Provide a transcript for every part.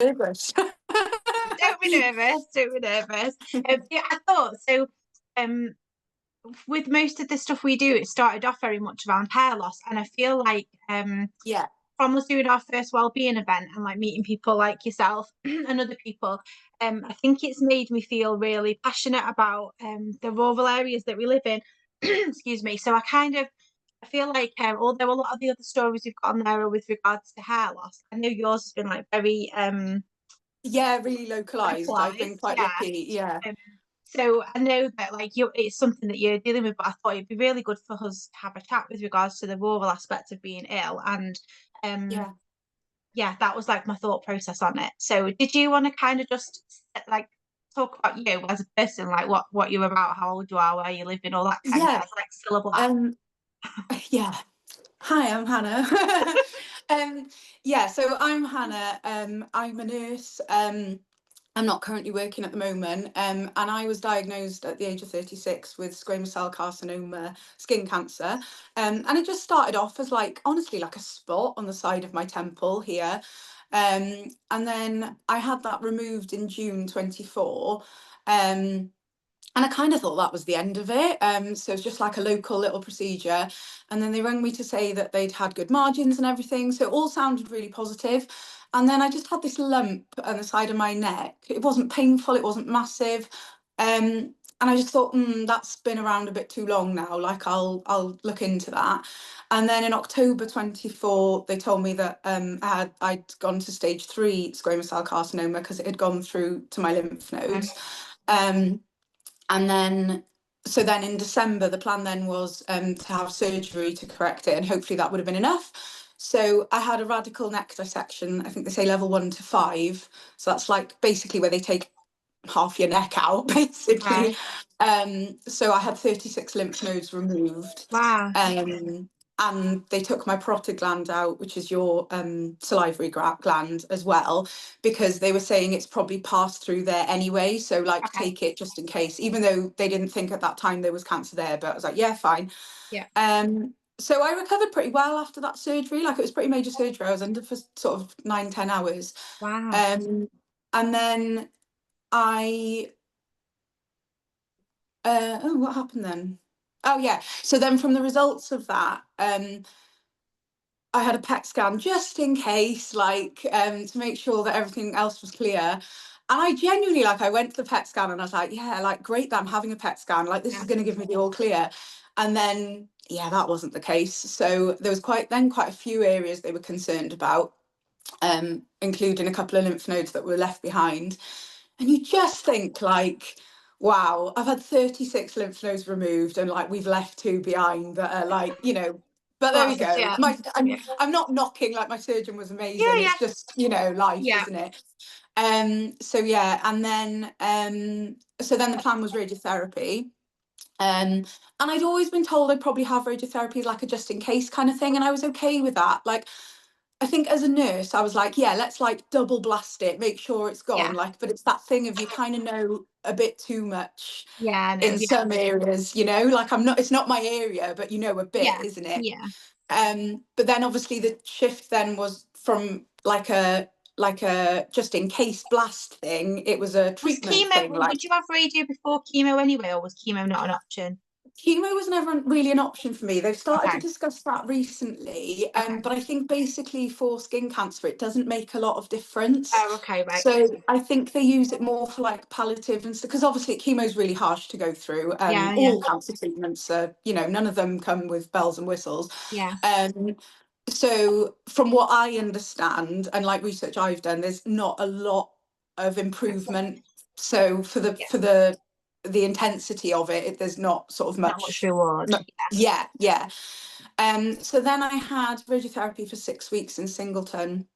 nervous. Don't be nervous. Don't be nervous. Yeah, I thought so. Um, with most of the stuff we do, it started off very much around hair loss, and I feel like Yeah. from us doing our first wellbeing event and like meeting people like yourself and other people, I think it's made me feel really passionate about the rural areas that we live in. Excuse me. So I feel like although a lot of the other stories we've got on there are with regards to hair loss, I know yours has been like very Yeah, really localized. I've been localized. quite Yeah. lucky. Yeah. Um, so I know that like it's something that you're dealing with, but I thought it'd be really good for us to have a chat with regards to the rural aspect of being ill. And um, Yeah. yeah, that was like my thought process on it. So did you want to kind of just like talk about you as a person, like what you're about, how old you are, where you live in, all that kind of Yeah. jazz, like still a black. Um, yeah. Hi, I'm Hannah. Yeah, so I'm Hannah. I'm a nurse. I'm not currently working at the moment. And I was diagnosed at the age of 36 with squamous cell carcinoma, skin cancer. And it just started off as like, honestly, like a spot on the side of my temple here. And then I had that removed in June 24. And I kind of thought that was the end of it. So it's just like a local little procedure. And then they rang me to say that they'd had good margins and everything. So it all sounded really positive. And then I just had this lump on the side of my neck. It wasn't painful, it wasn't massive. And I just thought, that's been around a bit too long now. Like I'll look into that. And then in October 24, they told me that I'd gone to stage 3 squamous cell carcinoma because it had gone through to my lymph nodes. And then, so then in December, the plan then was to have surgery to correct it, and hopefully that would have been enough. So I had a radical neck dissection. I think they say level 1 to 5. So that's like basically where they take half your neck out, basically. So I had 36 lymph nodes removed. Wow. And they took my parotid gland out, which is your salivary gland as well, because they were saying it's probably passed through there anyway. So like Okay. take it just in case, even though they didn't think at that time there was cancer there. But I was like, yeah, fine. Yeah. So I recovered pretty well after that surgery. Like it was pretty major surgery. I was under for sort of 9-10 hours. Wow. And then I oh, what happened then? Oh yeah. So then from the results of that, I had a PET scan just in case, like to make sure that everything else was clear. And I genuinely, like, I went to the PET scan and I was like, yeah, like, great that I'm having a PET scan. Like, this is going to give me the all clear. And then, yeah, that wasn't the case. So there was quite a few areas they were concerned about, including a couple of lymph nodes that were left behind. And you just think, like, wow, I've had 36 lymph nodes removed and like we've left 2 behind that are like, but there we Well, go. yeah. I'm not knocking, like my surgeon was amazing. Yeah. It's just, life, Yeah. isn't it? So yeah, and then so then the plan was radiotherapy. And I'd always been told I'd probably have radiotherapy as like a just in case kind of thing, and I was okay with that. Like I think as a nurse, I was like, yeah, let's like double blast it, make sure it's gone. Yeah. Like, but it's that thing of you kind of know a bit too much Yeah. I in know. some areas, like it's not my area, but a bit, Yeah. isn't it? Yeah. But then obviously the shift then was from like a just in case blast thing. It was a Was treatment chemo, thing, like would you have radio before chemo anyway, or was chemo not an option? chemo was never really an option for me. They've started to Okay. discuss that recently, Okay. but I think basically for skin cancer, it doesn't make a lot of difference. Oh, okay, right. So I think they use it more for like palliative and stuff, because obviously chemo is really harsh to go through. Yeah, yeah, All cancer treatments are, none of them come with bells and whistles. yeah. So from what I understand and like research I've done, there's not a lot of improvement. So for the Yeah. for the intensity of it, there's not sort of Not much much. reward. Yeah, yeah. So then I had radiotherapy for 6 weeks in Singleton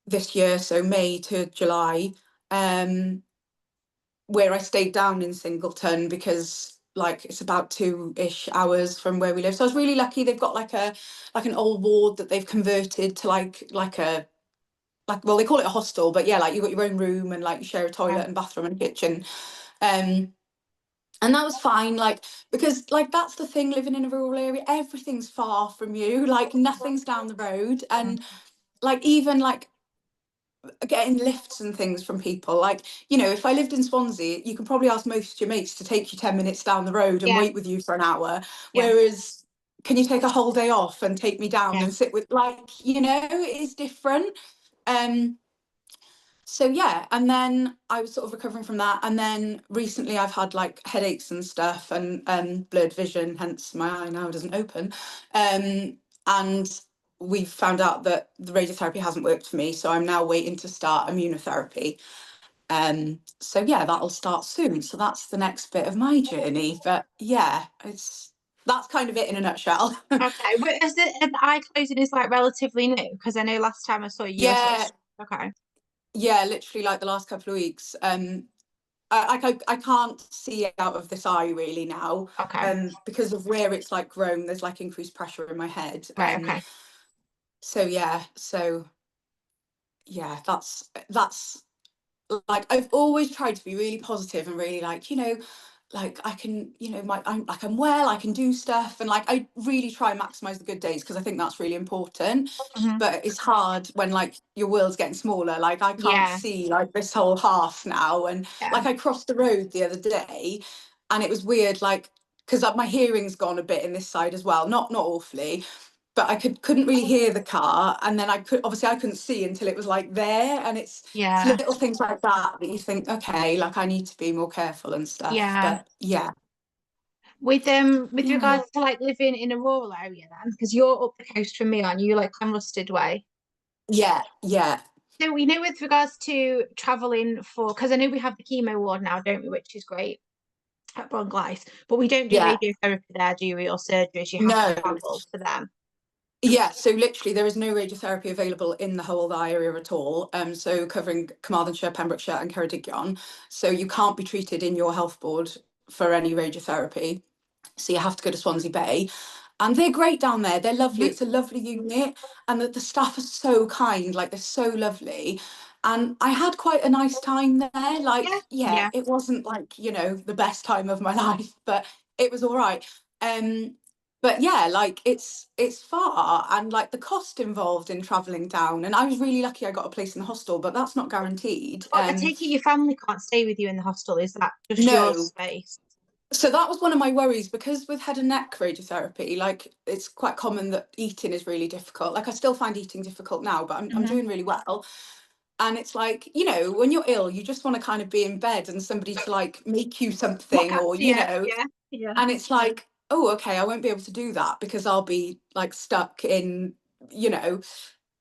this year, so May to July, where I stayed down in Singleton because like it's about 2-ish hours from where we live. So I was really lucky. They've got like an old ward that they've converted to well, they call it a hostel, but yeah, like you've got your own room and like you share a toilet and bathroom and kitchen. And that was fine, like, because like that's the thing, living in a rural area, everything's far from you, like nothing's down the road. And like even like getting lifts and things from people. Like, you know, if I lived in Swansea, you can probably ask most of your mates to take you 10 minutes down the road and Yeah, wait with you for an hour. yeah, Whereas, can you take a whole day off and take me down yeah. and sit with, like, you know, it is different. Um, so yeah, and then I was sort of recovering from that, and then recently I've had like headaches and stuff, and blurred vision, hence my eye now doesn't open. And we've found out that the radiotherapy hasn't worked for me, so I'm now waiting to start immunotherapy. So yeah, that'll start soon. So that's the next bit of my journey. But yeah, it's that's kind of it in a nutshell. Okay. But is it the eye closing is like relatively new? Because I know last time I saw you, you were sort Yeah, of okay. yeah, literally like the last couple of weeks. I can't see out of this eye really now, Okay. because of where it's like grown. There's like increased pressure in my head. Right, okay. So yeah, so yeah, that's like I've always tried to be really positive and really like, you know, like I can, you know, I'm well, I can do stuff, and like I really try and maximize the good days because I think that's really important. Hmm. But it's hard when like your world's getting smaller. Like I can't Yeah, see like this whole half now, and yeah. like I crossed the road the other day, and it was weird, like because my hearing's gone a bit in this side as well, not awfully, but I couldn't really hear the car, and then I couldn't see until it was like there, and it's Yeah, little things like that that you think, okay, like I need to be more careful and stuff. yeah. But yeah, With yeah, regards to like living in a rural area then, because you're up the coast from me, aren't you? Like Rusted Way. yeah, yeah, So we know with regards to traveling for, because I know we have the chemo ward now, don't we? Which is great at Bronglice, but we don't do yeah. radiotherapy there, do we? Or surgeries, you have to No, travel for them. yeah. So literally, there is no radiotherapy available in the whole of the area at all. So covering Carmarthenshire, Pembrokeshire, and Ceredigion. So you can't be treated in your health board for any radiotherapy. So you have to go to Swansea Bay. And they're great down there. They're lovely. Mhm. It's a lovely unit. And the staff are so kind, like they're so lovely. And I had quite a nice time there. Yeah, Like, yeah, yeah, it wasn't like, you know, the best time of my life, but it was all right. Um, but yeah, like it's far, and like the cost involved in traveling down. And I was really lucky I got a place in the hostel, but that's not guaranteed. but I take it your family can't stay with you in the hostel. Is that just your No. space? So that was one of my worries, because with head and neck radiotherapy, like it's quite common that eating is really difficult. Like I still find eating difficult now, but I'm Hmm. doing really well. And it's like, you know, when you're ill, you just want to kind of be in bed and somebody to like make you Look something, or, after you you. know, Yeah, yeah, and it's like, oh, okay, I won't be able to do that because I'll be like stuck in, you know,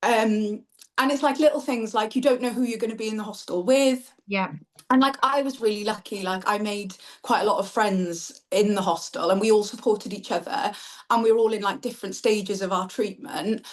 and it's like little things like you don't know who you're going to be in the hostel with. yeah, And like I was really lucky, like I made quite a lot of friends in the hostel, and we all supported each other, and we were all in like different stages of our treatment.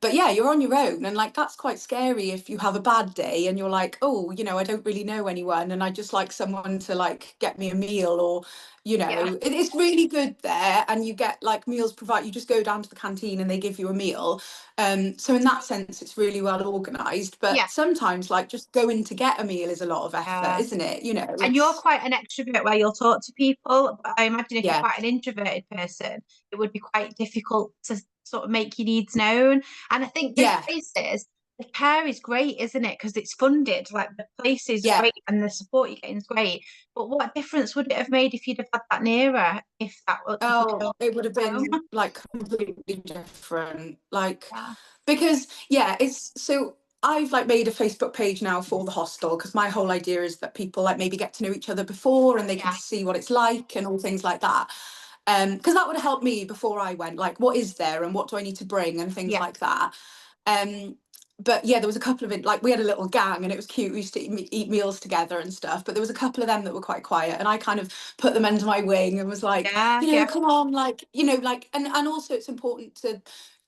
But yeah, you're on your own, and like that's quite scary if you have a bad day and you're like, oh, you know, I don't really know anyone, and I just like someone to like get me a meal, or you yeah, know, it's really good there, and you get like meals provided. You just go down to the canteen and they give you a meal. So in that sense, it's really well organised. yeah. But sometimes, like just going to get a meal is a lot of effort, Uh, isn't it? You know, and you're it's quite an extrovert where you'll talk to people. But I imagine if you're yeah, quite an introverted person, it would be quite difficult to sort of make your needs known. And I think those yeah, places, the care is great, isn't it? Because it's funded. Like the place is yeah. great and the support you're getting is great. But what difference would it have made if you'd have had that nearer? If you Oh, don't it would have home? been like completely different. Like, Yeah, because yeah, it's so I've like made a Facebook page now for the hostel, because my whole idea is that people like maybe get to know each other before and they can yeah, see what it's like and all things like that. Because that would have helped me before I went, like what is there and what do I need to bring and things yeah, like that. Um, but yeah, there was a couple of it, like we had a little gang and it was cute. We used to eat meals together and stuff. But there was a couple of them that were quite quiet, and I kind of put them under my wing and was like, yeah, you know, yeah, come on, like, you know, like, and also it's important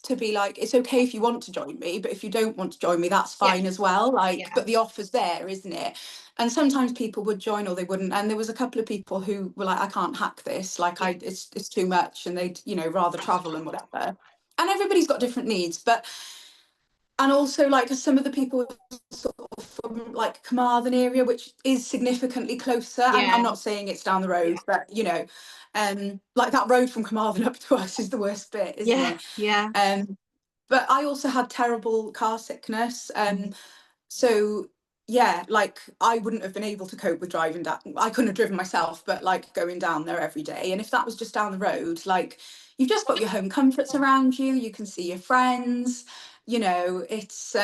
to be like, it's okay if you want to join me, but if you don't want to join me, that's yeah, fine as well. Like, yeah, but the offer's there, isn't it? And sometimes people would join or they wouldn't. And there was a couple of people who were like, I can't hack this. Like, yeah, it's too much, and they'd, you know, rather travel and whatever. And everybody's got different needs, but and also like some of the people sort of from like Carmarthen area, which is significantly closer. I'm yeah, not saying it's down the road, but you know, like that road from Carmarthen up to us is the worst bit, isn't yeah, it? yeah. But I also had terrible car sickness. So yeah, like I wouldn't have been able to cope with driving down. I couldn't have driven myself, but like going down there every day. And if that was just down the road, like you've just got your home comforts around you, you can see your friends, you know, it's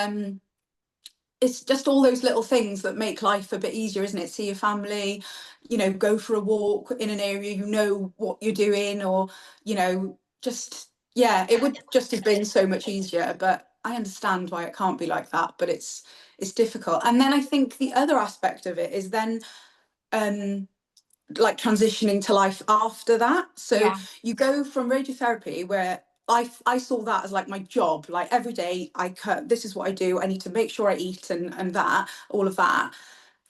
just all those little things that make life a bit easier, isn't it? See your family, you know, go for a walk in an area, you know what you're doing, or, you know, just, yeah, it would just have been so much easier. But I understand why it can't be like that, but it's difficult. And then I think the other aspect of it is then um like transitioning to life after that. So Yeah, you go from radiotherapy where I saw that as like my job, like every day I cut, this is what I do, I need to make sure I eat and that, all of that.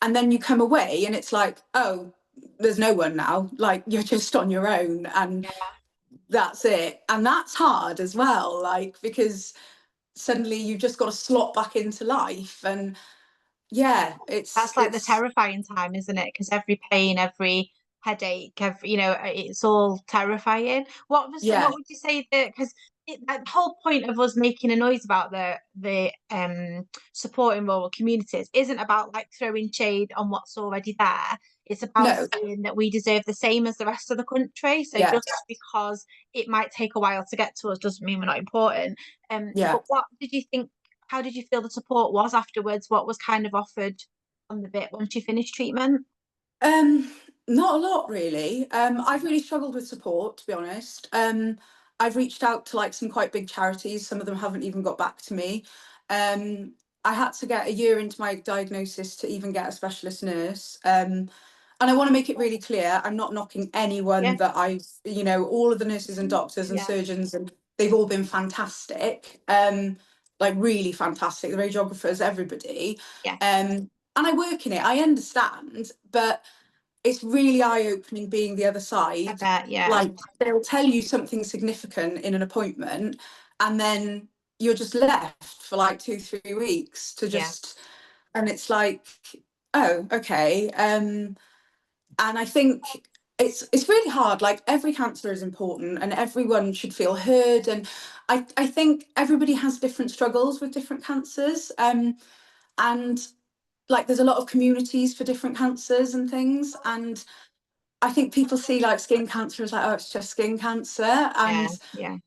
And then you come away and it's like, oh, there's no one now, like you're just on your own and yeah. that's it. And that's hard as well, like because suddenly you've just got to slot back into life. And yeah, That's like the it's terrifying time, isn't it? Because every pain, every headache, every, it's all terrifying. What yeah, would you say that, because the whole point of us making a noise about the supporting rural communities isn't about like throwing shade on what's already there. It's about no, saying that we deserve the same as the rest of the country. So yeah, just because it might take a while to get to us doesn't mean we're not important. yeah. But what did you think? How did you feel the support was afterwards? What was kind of offered on the bit once you finish treatment? Um, Not a lot really. I've really struggled with support, to be honest. I've reached out to like some quite big charities. Some of them haven't even got back to me. I had to get a year into my diagnosis to even get a specialist nurse. And I want to make it really clear, I'm not knocking anyone Yeah, that I've, you know, all of the nurses and doctors and yeah, surgeons, and they've all been fantastic. Like really fantastic. The radiographers, everybody. yeah. And I work in it, I understand, but it's really eye-opening being the other I side. bet, yeah, Like they'll tell you something significant in an appointment, and then you're just left for like 2 3 weeks to yeah, just, and it's like, oh, okay. And I think it's really hard. Like every cancer is important, and everyone should feel heard. And I think everybody has different struggles with different cancers. And like there's a lot of communities for different cancers and things, and I think people see like skin cancer as like, oh, it's just skin cancer. yeah, And yeah,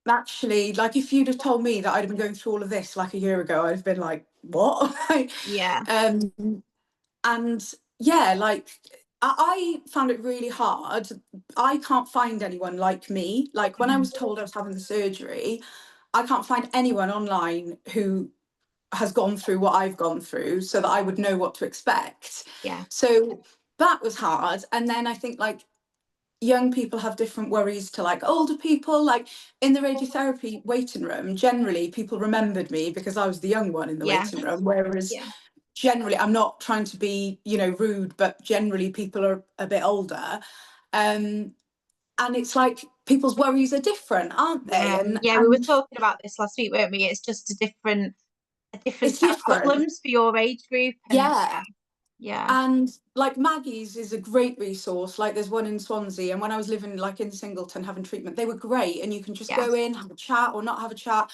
actually, like if you'd have told me that I'd have been going through all of this like a year ago, I'd have been like, what? yeah, um and yeah, like I found it really hard. I can't find anyone like me. Like when I mhm, was told I was having the surgery, I can't find anyone online who has gone through what I've gone through so that I would know what to expect. yeah, So that was hard. And then I think like young people have different worries to like older people. Like in the radiotherapy waiting room, generally people remembered me because I was the young one in the yeah, waiting room. Whereas yeah, generally, I'm not trying to be, you know, rude, but generally people are a bit older. Um, and it's like people's worries are different, aren't they? yeah, And yeah. We were talking about this last week, weren't we? It's just a different it's set of different. problems for your age group, and Yeah. yeah, And like Maggie's is a great resource. Like there's one in Swansea, and when I was living like in Singleton having treatment, they were great. And you can just yeah, go in, have a chat or not have a chat.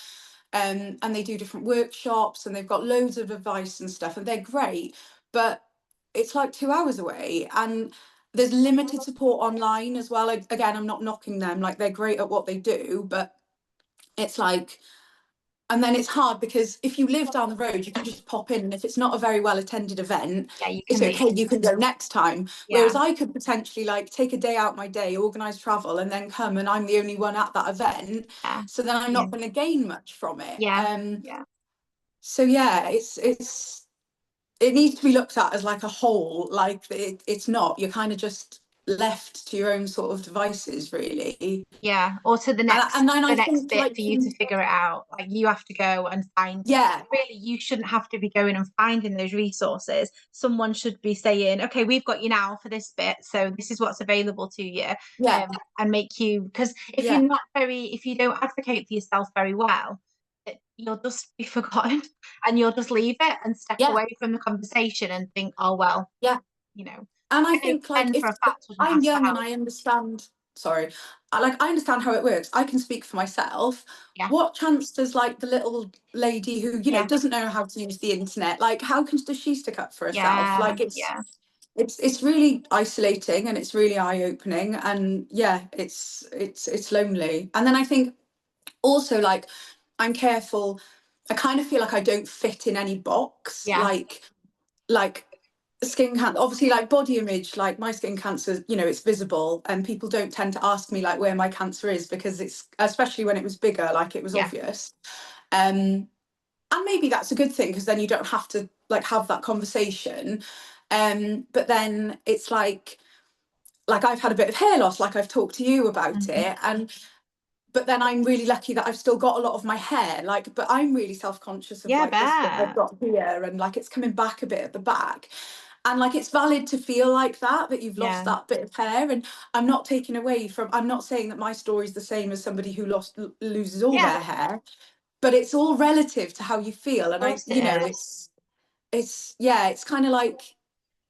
And they do different workshops, and they've got loads of advice and stuff, and they're great. But it's like 2 hours away, and there's limited support online as well. Like, again, I'm not knocking them. Like they're great at what they do, but it's like, and then it's hard because if you live down the road, you can just pop in. And if it's not a very well attended event, yeah. You it's can leave. okay, you can go next time. Yeah, Whereas I could potentially like take a day out my day, organise travel, and then come and I'm the only one at that event. yeah, So then I'm yeah, not going to gain much from it. yeah, yeah. So yeah, it needs to be looked at as like a whole. Like it's not. You're kind of just left to your own sort of devices, really. Yeah, or to the And next and then the I next think bit like for you to figure it out. Like you have to go and find, yeah, really you shouldn't have to be going and finding those resources. Someone should be saying, okay, we've got you now for this bit, so this is what's available to you. yeah, And make you, because yeah, if you don't advocate for yourself very well, you'll just be forgotten and you'll just leave it and step yeah, away from the conversation and think, oh well, yeah. you know. And I I know think like Ben for a if fact wouldn't I'm ask for young and help. I understand, sorry, I understand how it works. I can speak for myself. Yeah, What chance does like the little lady who, yeah, doesn't know how to use the internet, like how does she stick up for herself? yeah, Like yeah, it's really isolating and it's really eye-opening, and yeah, it's lonely. And then I think also like I'm careful. I kind of feel like I don't fit in any box. yeah, Like skin cancer, obviously, like body image, like my skin cancer, it's visible, and people don't tend to ask me like where my cancer is, because it's, especially when it was bigger, like it was yeah, obvious. And maybe that's a good thing, because then you don't have to like have that conversation. But then it's like I've had a bit of hair loss, like I've talked to you about mhm, it, and but then I'm really lucky that I've still got a lot of my hair, like, but I'm really self-conscious of yeah, I like this bit I've bet, got here, and like it's coming back a bit at the back. And like it's valid to feel like that you've lost yeah, that bit of hair. And I'm not taking away from, I'm not saying that my story is the same as somebody who loses all yeah, of their hair, but it's all relative to how you feel. And course it is. it's yeah, it's kind of like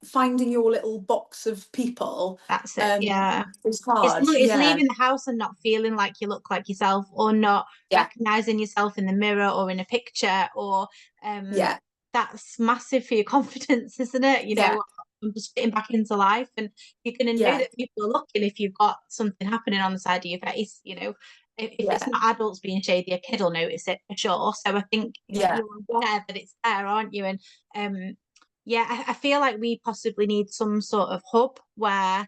finding your little box of people That's it. um Yeah. is It's hard. it's Yeah, leaving the house and not feeling like you look like yourself, or not yeah, recognizing yourself in the mirror or in a picture, or yeah, that's massive for your confidence, isn't it? yeah, I'm just fitting back into life, and you're going to know yeah, that people are looking if you've got something happening on the side of your face. If it's yeah, not adults being shady, a kid will notice it for sure. So I think yeah, you're aware that it's there, aren't you? And yeah, I feel like we possibly need some sort of hub where,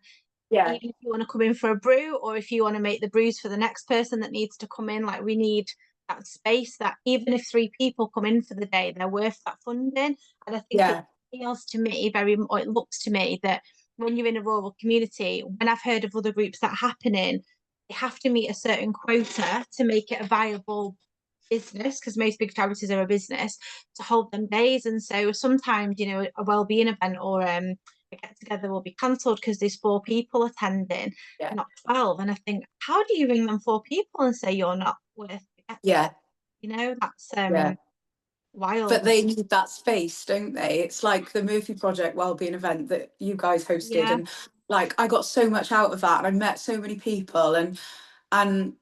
yeah, even if you want to come in for a brew, or if you want to make the brews for the next person that needs to come in, like we need that space, that even if three people come in for the day, they're worth that funding. And I think it yeah, feels to me or it looks to me that when you're in a rural community, when I've heard of other groups that are happening, they have to meet a certain quota to make it a viable business, because most big charities are a business, to hold them days. And so sometimes, a wellbeing event or a get together will be cancelled because there's four people attending, yeah, not 12. And I think, how do you ring them four people and say you're not worth the get yeah, together? That's yeah. But wild. they need that space, don't they? It's like the Murphy Project Wellbeing event that you guys hosted, Yeah, and like I got so much out of that, and I met so many people, and and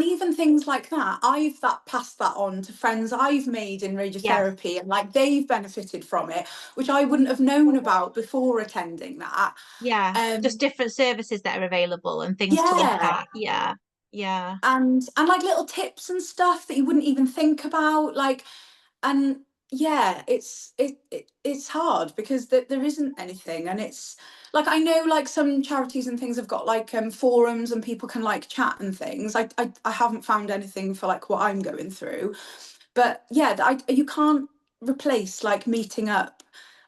even things like that, I've that passed that on to friends I've made in yeah, radiotherapy, and like they've benefited from it, which I wouldn't have known about before attending that. yeah. Just Um, different services that are available and things to look yeah, at. Yeah, yeah, and like little tips and stuff that you wouldn't even think about, like, and yeah, it's hard because there isn't anything. And it's like, I know like some charities and things have got like forums and people can like chat and things. I haven't found anything for like what I'm going through, but yeah, you can't replace like meeting up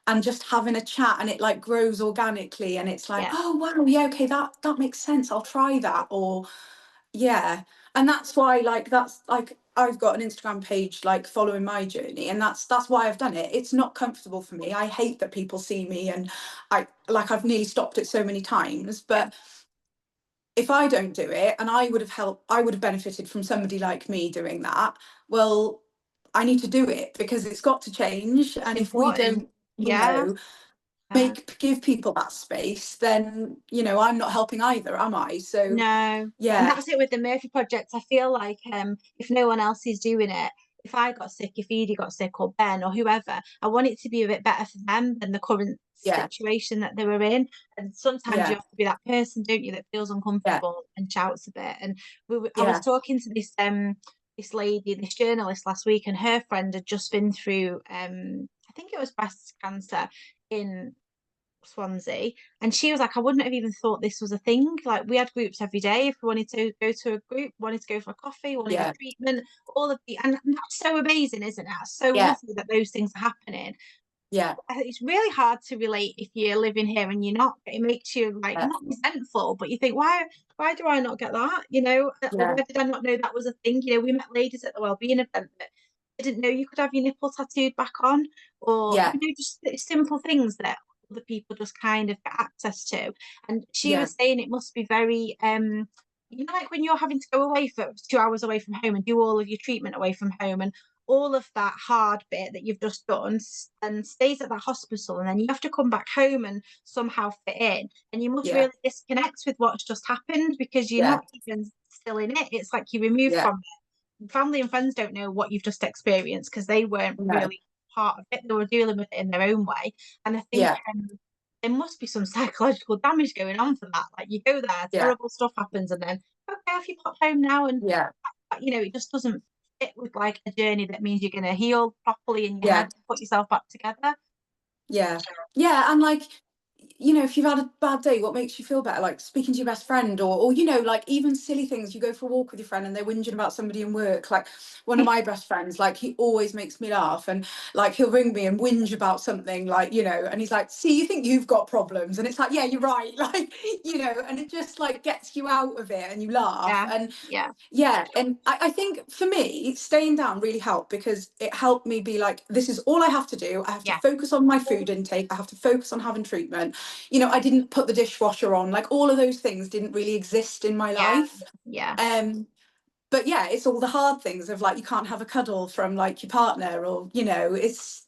and just having a chat, and it like grows organically, and it's like, yeah. oh wow, yeah, okay, that makes sense, I'll try that. Or yeah. And that's why like that's like I've got an Instagram page like following my journey, and that's why I've done it. It's not comfortable for me. I hate that people see me, and I've nearly stopped it so many times. Yeah. But if I don't do it, and I would have benefited from somebody like me doing that, well, I need to do it because it's got to change. It's And if we important. don't, Yeah. give people that space, then I'm not helping either, am I? So No, and yeah, that's it with the Murphy Project. I feel like if no one else is doing it, if I got sick, if Edie got sick, or Ben or whoever, I want it to be a bit better for them than the current yeah, situation that they were in. And sometimes you yeah, have to be that person, don't you, that feels yeah, uncomfortable and shouts a bit. And I was yeah, talking to this lady, this journalist last week, and her friend had just been through I think it was breast cancer in Swansea. And she was like, I wouldn't have even thought this was a thing. Like, we had groups every day. If we wanted to go to a group, wanted to go for a coffee, wanted a yeah, treatment, all of and that's so amazing, isn't it? That's so yeah, lovely that those things are happening. yeah, It's really hard to relate if you're living here and you're not. It makes you like yeah, not resentful, but you think, why do I not get that? Or yeah, why did I not know that was a thing? We met ladies at the wellbeing event that didn't know you could have your nipple tattooed back on, or yeah, just simple things that other people just kind of get access to. And she yeah, was saying it must be very like when you're having to go away for 2 hours away from home and do all of your treatment away from home, and all of that hard bit that you've just done and stays at that hospital, and then you have to come back home and somehow fit in, and you must Yeah. really disconnect with what's just happened because you're Yeah. not even still in it. It's like you're removed Yeah. from it. Family and friends don't know what you've just experienced because they weren't No. really part of it. They were dealing with it in their own way. And I think Yeah. there must be some psychological damage going on for that. Like you go there, Yeah. terrible stuff happens, and then okay, off you pop home now, and Yeah. it just doesn't fit with like a journey that means you're going to heal properly in your Yeah. head, put yourself back together. Yeah. Yeah. And like, if you've had a bad day, what makes you feel better? Like speaking to your best friend, or like even silly things. You go for a walk with your friend and they're whinging about somebody in work. Like one of my best friends, like he always makes me laugh, and like he'll ring me and whinge about something, like, and he's like, see, you think you've got problems, and it's like, yeah, you're right. Like, and it just like gets you out of it and you laugh. Yeah, And yeah, yeah, and I think for me, staying down really helped because it helped me be like, this is all I have to do. I have to yeah, focus on my food intake. I have to focus on having treatment. I didn't put the dishwasher on. Like all of those things didn't really exist in my yeah, life. yeah, But yeah, it's all the hard things of like you can't have a cuddle from like your partner, or it's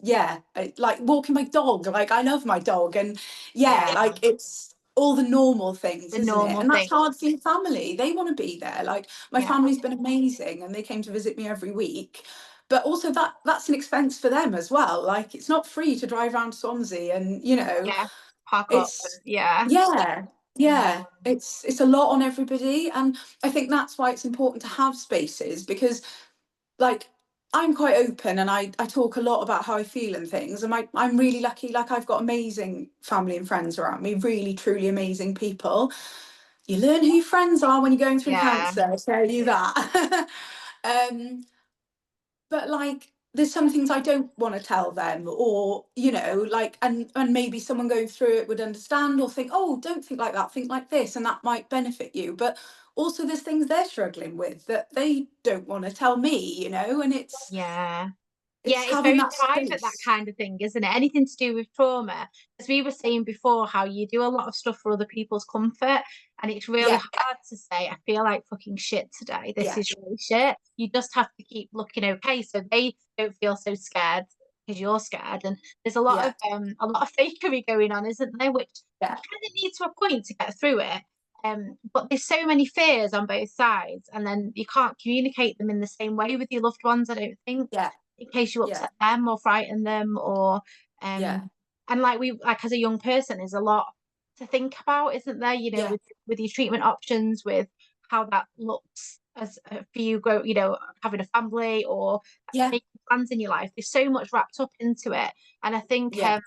like walking my dog. Like I love my dog, and yeah, yeah. like it's all the normal things, The isn't it? normal And that's thing. hard for your family. They want to be there. Like my Yeah, family's been amazing, and they came to visit me every week. But also that's an expense for them as well. Like it's not free to drive around Swansea, and yeah. Park up. it's Yeah, yeah, yeah, it's a lot on everybody. And I think that's why it's important to have spaces, because like I'm quite open, and I talk a lot about how I feel and things, and I'm really lucky. Like I've got amazing family and friends around me, really truly amazing people. You learn who your friends are when you're going through yeah, cancer, I tell you that. um but like there's some things I don't want to tell them, or like, and maybe someone going through it would understand or think, oh, don't think like that, think like this, and that might benefit you. But also there's things they're struggling with that they don't want to tell me, and yeah. it's Yeah, it's having very that private, that space. kind of thing, isn't it? Anything to do with trauma. As we were saying before, how you do a lot of stuff for other people's comfort, and it's really Yeah. hard to say, I feel like fucking shit today. This Yeah. is really shit. You just have to keep looking okay so they don't feel so scared because you're scared. And there's Yeah. a lot of fakery going on, isn't there? Which you Yeah. kind of need to a point to get through it. But there's so many fears on both sides, and then you can't communicate them in the same way with your loved ones, I don't think, Yeah. in case you Yeah. upset them or frighten them, or Yeah. and like as a young person there's a lot to think about, isn't there, Yeah. with your treatment options, with how that looks as for you grow, having a family or Yeah. making plans in your life. There's so much wrapped up into it, and I think Yeah.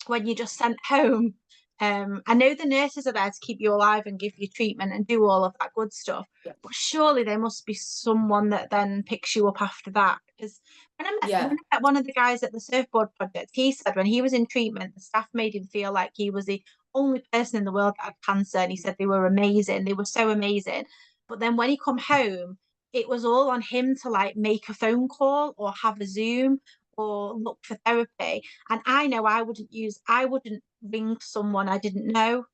when you're just sent home, I know the nurses are there to keep you alive and give you treatment and do all of that good stuff, Yeah. but surely there must be someone that then picks you up after that. Because when Yeah. I met one of the guys at the surfboard project, he said when he was in treatment, the staff made him feel like he was the only person in the world that had cancer, and he said they were amazing, they were so amazing. But then when he come home, it was all on him to like make a phone call or have a Zoom or look for therapy. And I know I wouldn't ring someone I didn't know.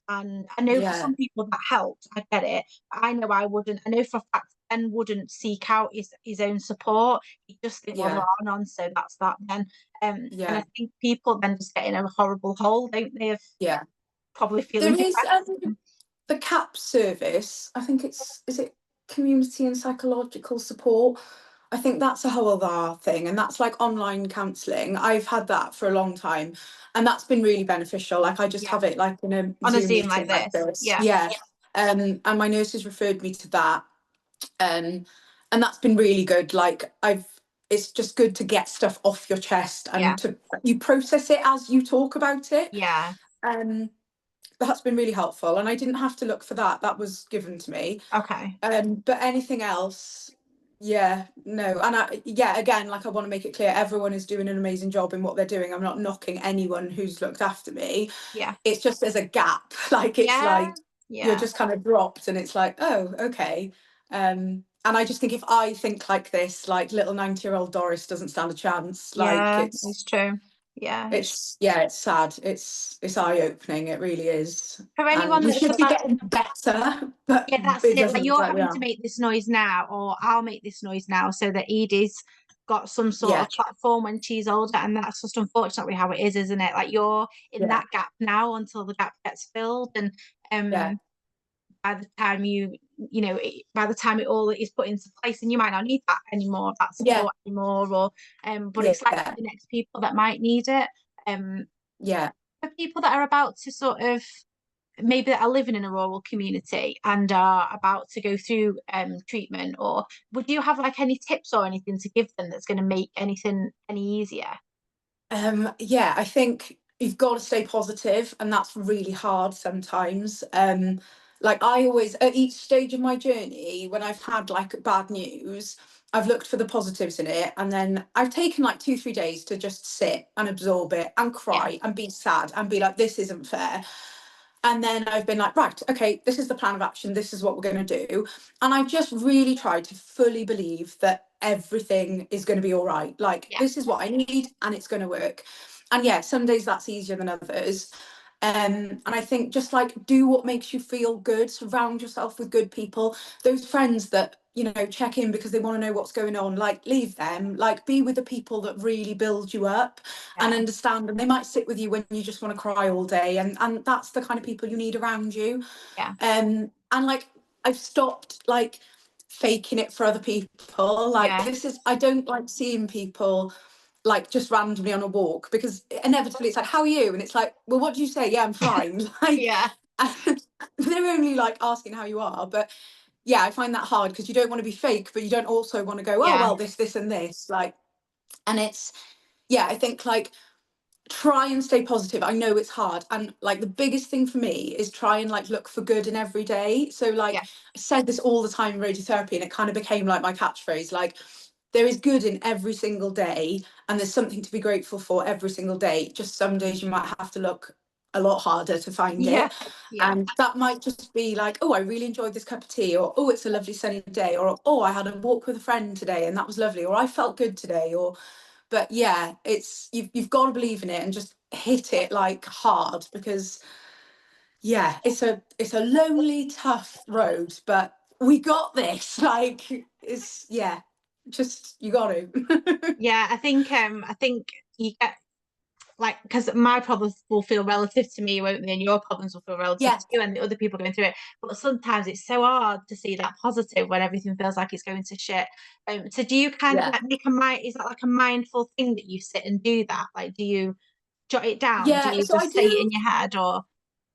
And I know for Yeah. some people that helped, I get it. But I know I wouldn't. I know for a fact Ben wouldn't seek out his own support. He'd just think, well, Yeah. no, on, so that's that then. And I Yeah. think people then just get in a horrible hole, don't they, of Yeah. probably feeling There is depressed. the CAP service. I think is it community and psychological support. I think that's a whole other thing, and that's like online counselling. I've had that for a long time, and that's been really beneficial. Like I just Yeah. have it like in a On a Zoom Zoom meeting like like this. this. Yeah. Yeah. And my nurses referred me to that. Um, and that's been really good. Like it's just good to get stuff off your chest, Yeah. and to you process it as you talk about it. Yeah. Um, that's been really helpful, and I didn't have to look for that. That was given to me. Okay. But anything else, yeah, no. And again, like I want to make it clear, everyone is doing an amazing job in what they're doing. I'm not knocking anyone who's looked after me. Yeah. It's just there's a gap. Like it's Yeah. like you're Yeah. just kind of dropped, and it's like, oh, okay. And I just think if I think like this, like little 90-year-old Doris doesn't stand a chance. Like Yeah. It's true. Yeah. it's sad. It's eye-opening. It really is. For And anyone we that's should just be getting better, but yeah, that's it it. Like doesn't look you're like we having to are. make this noise now, or I'll make this noise now so that Edie's got some sort Yeah, of platform when she's older, and that's just unfortunately how it is, isn't it? Like you're in yeah, that gap now until the gap gets filled, and yeah, by the time by the time it all is put into place, and you might not need that anymore, that yeah, support anymore, or but yeah, it's like yeah, the next people that might need it. Um, yeah. for people that are about to sort of maybe that are living in a rural community and are about to go through treatment, or would you have like any tips or anything to give them that's going to make anything any easier? Yeah, I think you've got to stay positive, and that's really hard sometimes. Like I always, at each stage of my journey, when I've had like bad news, I've looked for the positives in it, and then I've taken like 2, 3 days to just sit and absorb it and Yeah, cry and be sad and be like, this isn't fair. And then I've been like, right, okay, this is the plan of action. This is what we're going to do. And I've just really tried to fully believe that everything is going to be all right. Like, yeah, this is what I need and it's going to work. And yeah, some days that's easier than others. And I think just like do what makes you feel good, surround yourself with good people, those friends that, check in because they want to know what's going on, like leave them, like be with the people that really build you up and yeah, understand. And they might sit with you when you just want to cry all day. And that's the kind of people you need around you. yeah, And like I've stopped like faking it for other people. Like yeah, I don't like seeing people like just randomly on a walk because inevitably it's like, how are you? And it's like, well, what do you say? Yeah, I'm fine. Like yeah, they're only like asking how you are. But yeah, I find that hard because you don't want to be fake, but you don't also want to go, oh yeah, well, this, and this. Like, and it's yeah, I think like try and stay positive. I know it's hard. And like the biggest thing for me is try and like look for good in every day. So like yeah, I said this all the time in radiotherapy and it kind of became like my catchphrase. Like there is good in every single day and there's something to be grateful for every single day. Just some days you might have to look a lot harder to find yeah, it. yeah, And that might just be like, oh, I really enjoyed this cup of tea, or oh, it's a lovely sunny day, or oh, I had a walk with a friend today and that was lovely, or I felt good today, or but yeah, it's you've got to believe in it and just hit it like hard because yeah, it's a lonely, tough road, but we got this. Like it's yeah, just you got to. yeah. I think you get like because my problems will feel relative to me, won't they? And your problems will feel relative Yeah, to you and the other people going through it. But sometimes it's so hard to see that positive when everything feels like it's going to shit. So do you kind of yeah, like make a mind? Is that like a mindful thing that you sit and do that? Like, do you jot it down? Do yeah. you So just say it in your head or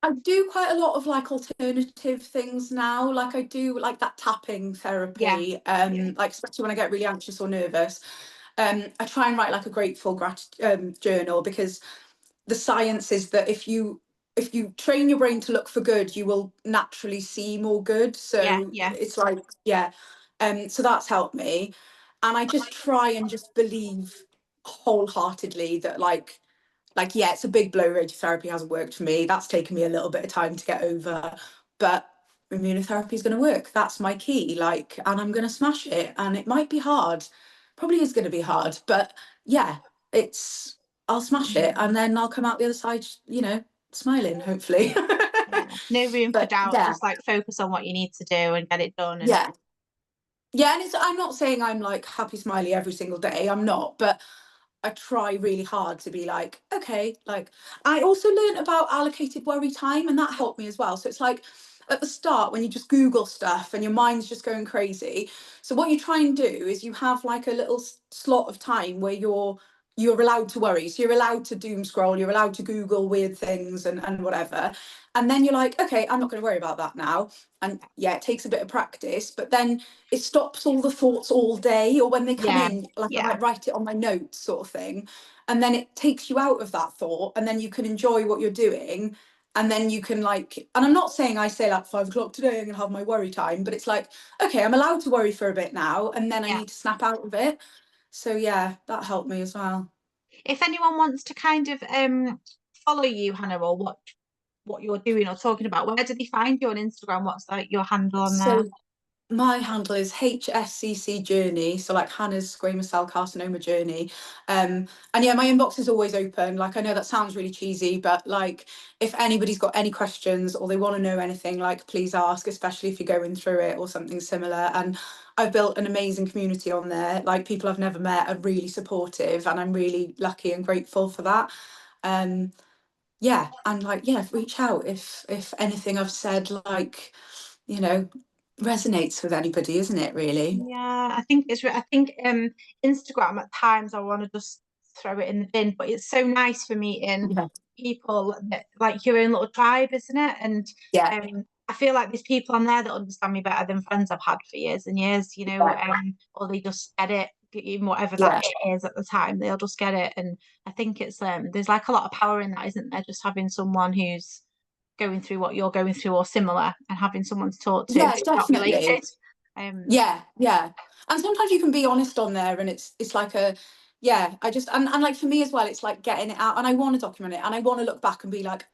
I do quite a lot of like alternative things now. Like I do like that tapping yeah, therapy, yeah, like especially when I get really anxious or nervous. I try and write like a grateful journal because the science is that if you train your brain to look for good, you will naturally see more good. yeah, So yeah, it's like, yeah. So that's helped me. And I just try and just believe wholeheartedly that yeah, it's a big blow. Radiotherapy hasn't worked for me. That's taken me a little bit of time to get over. But immunotherapy is going to work. That's my key. Like, and I'm going to smash it. And it might be hard. Probably is going to be hard. But yeah, I'll smash it. And then I'll come out the other side, smiling, hopefully. yeah. No room for But doubt. yeah, Just like focus on what you need to do and get it done. And yeah. Yeah, and I'm not saying I'm like happy smiley every single day. I'm not, but I try really hard to be like, okay, like I also learned about allocated worry time and that helped me as well. So it's like at the start when you just Google stuff and your mind's just going crazy. So what you try and do is you have like a little slot of time where you're allowed to worry. So you're allowed to doom scroll, you're allowed to Google weird things and whatever. And then you're like, okay, I'm not going to worry about that now. And yeah, it takes a bit of practice, but then it stops all the thoughts all day, or when they come yeah, in, like I yeah, might write it on my notes, sort of thing. And then it takes you out of that thought, and then you can enjoy what you're doing. And then you can like, and I'm not saying I say like 5 o'clock today, I'm gonna have my worry time, but it's like, okay, I'm allowed to worry for a bit now, and then I yeah. need to snap out of it. So yeah, that helped me as well. If anyone wants to kind of follow you, Hannah, or what you're doing or talking about, where do they find you on Instagram? What's like your handle on So there? My handle is HSCC Journey, so like Hannah's squamous cell carcinoma journey. And yeah, my inbox is always open. Like I know that sounds really cheesy, but like if anybody's got any questions or they want to know anything, like please ask, especially if you're going through it or something similar. And I've built an amazing community on there. Like people I've never met are really supportive, and I'm really lucky and grateful for that. Um, yeah, and like yeah, reach out if anything I've said like you know resonates with anybody, isn't it really? Yeah, I think I think Instagram at times I want to just throw it in the bin, but it's so nice for meeting Yeah. people that like your own little tribe, isn't it? And Yeah, I feel like there's people on there that understand me better than friends I've had for years and years, you know, yeah, or they just get it, even whatever that yeah, is at the time, they'll just get it. And I think it's there's like a lot of power in that, isn't there? Just having someone who's going through what you're going through or similar and having someone to talk to yeah, who's not definitely. related. Um, Yeah, yeah. And sometimes you can be honest on there and it's like a yeah, I just and like for me as well, it's like getting it out and I want to document it and I want to look back and be like,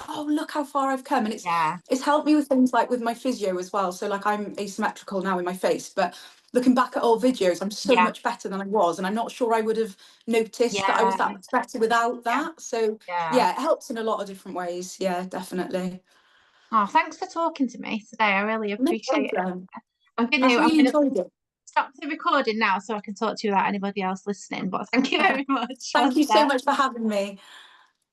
oh, look how far I've come. And yeah, it's helped me with things like with my physio as well. So like I'm asymmetrical now in my face, but looking back at old videos, I'm so yeah, much better than I was. And I'm not sure I would have noticed that I was yeah, that much better without yeah, that. So yeah. yeah, it helps in a lot of different ways. Yeah, definitely. Oh, thanks for talking to me today. I really No appreciate it. problem. I'm I've really gonna enjoyed it. stop the recording now so I can talk to you without anybody else listening. But thank you very much. Thank All you the so best. much for having me.